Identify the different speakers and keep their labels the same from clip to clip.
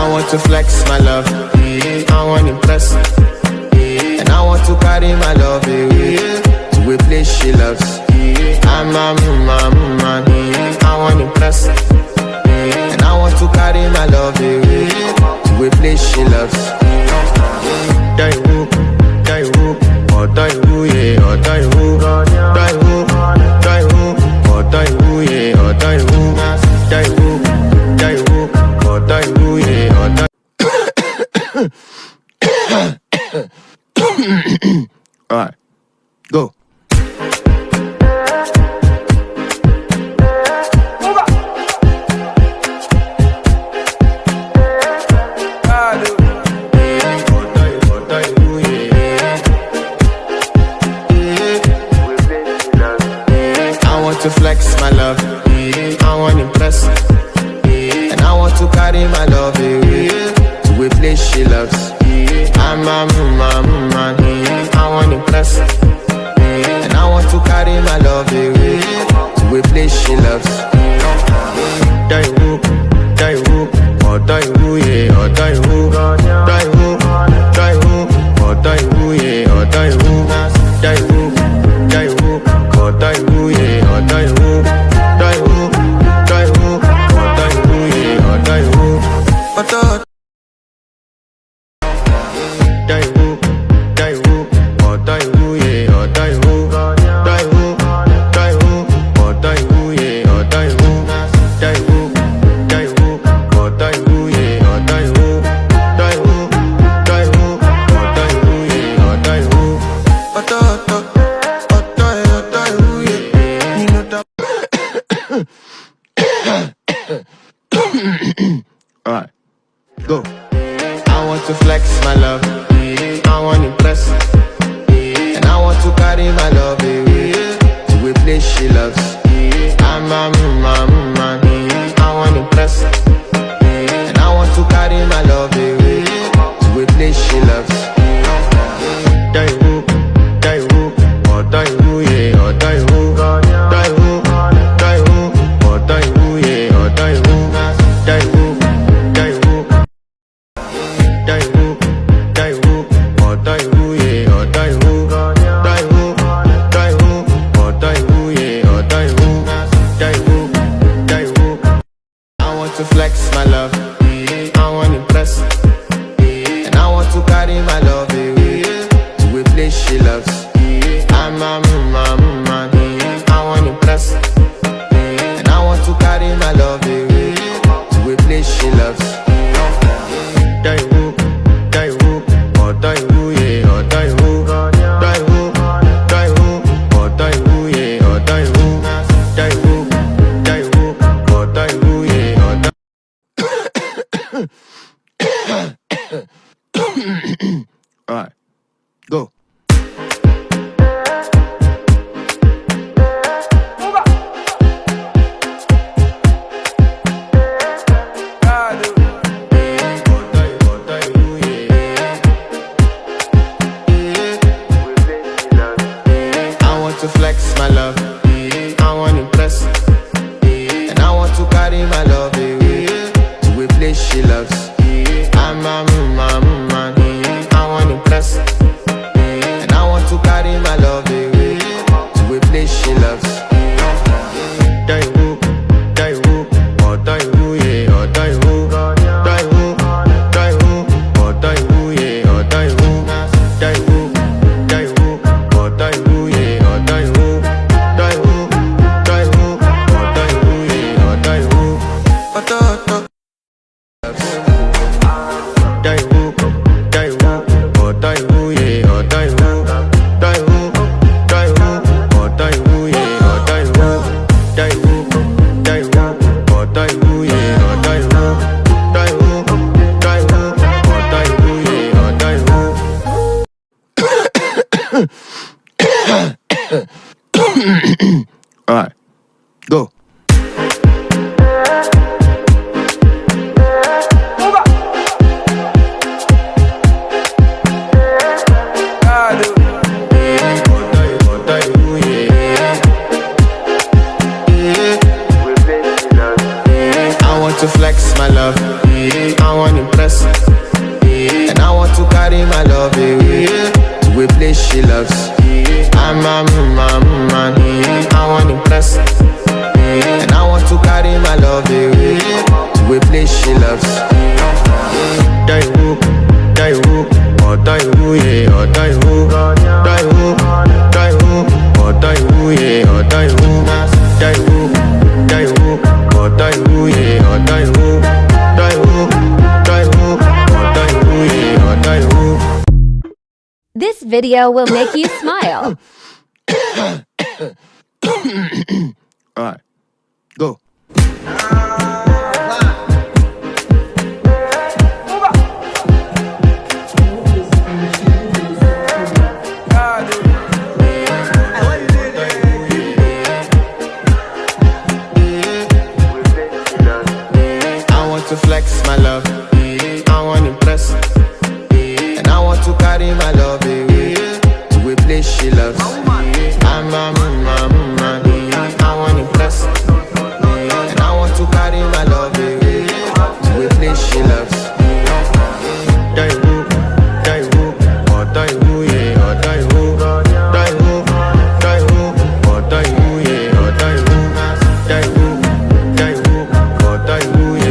Speaker 1: I want to flex my love, I want to impress, and I want to carry my love to a place she loves. I'm a man, I want to impress, and I want to carry my love to a place she loves. Die who, or die who, yeah, or die who, die who, die who, or die who, yeah, or die who, die who, die who, or die who, yeah, or die. All right, go. To flex my love, I want to impress, and I want to carry my love to a place she loves. I'm a man, I want to impress, and I want to carry my love to a place she loves. Die who, or die who, yeah, or die who, die who, die who, or die who, yeah, or die who, die who, die who, or die who, yeah. Die who, die who, die who, or die who, yeah, or die who, die who, die who, or die who, yeah, or die who, die who, die who, or die who, yeah, or die who, die who, die who, or die who, yeah, or die who, die who, die who, or die who, yeah, or die who, all right, go. I want to flex my love, I want to impress, and I want to carry my love to a place she loves. I'm a man, I want to impress, and I want to carry my love to a place she loves. Die who, or die who, yeah, or die who, die who, die who, or die who, yeah, or die who, die who, die who, die who, die who, or die who, yeah, or die who, die who, die who, or die who, yeah, or die who, die who, die who. I want to flex my love, I want to impress, and I want to carry my love to a place she loves. I'm a man, I want to impress, and I want to carry my love to a place she loves. Die who, or die who, yeah, or die who, die who, die who, or die who, yeah, or die who, die who, die who, or die who, yeah, or die. All right, go. To flex my love, I want to impress, and I want to carry my love to a place she loves. I'm a man, I want to impress, want impress, and I want to carry my love away to a place she loves. I'm a man, I want impress, and I want to carry my love away to a place she loves. Die who, or die who, yeah, or die who, die who, die who, or die who, yeah, or die who, die who, or die who, yeah, or die who, die who, die who, or die who, yeah, or die who.
Speaker 2: This video will make you smile.
Speaker 1: Alright, go. To flex my love, I want impress, and I want to carry my love away to a place she loves. I'm a man, I want impress, and I want to carry my love away to a place she loves. Die who, or die who, yeah, or die who, die who, or die who, yeah, or die who, die who, or die who, yeah.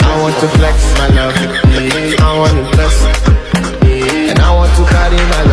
Speaker 1: I want to flex my love, I want to impress, and I want to carry my love.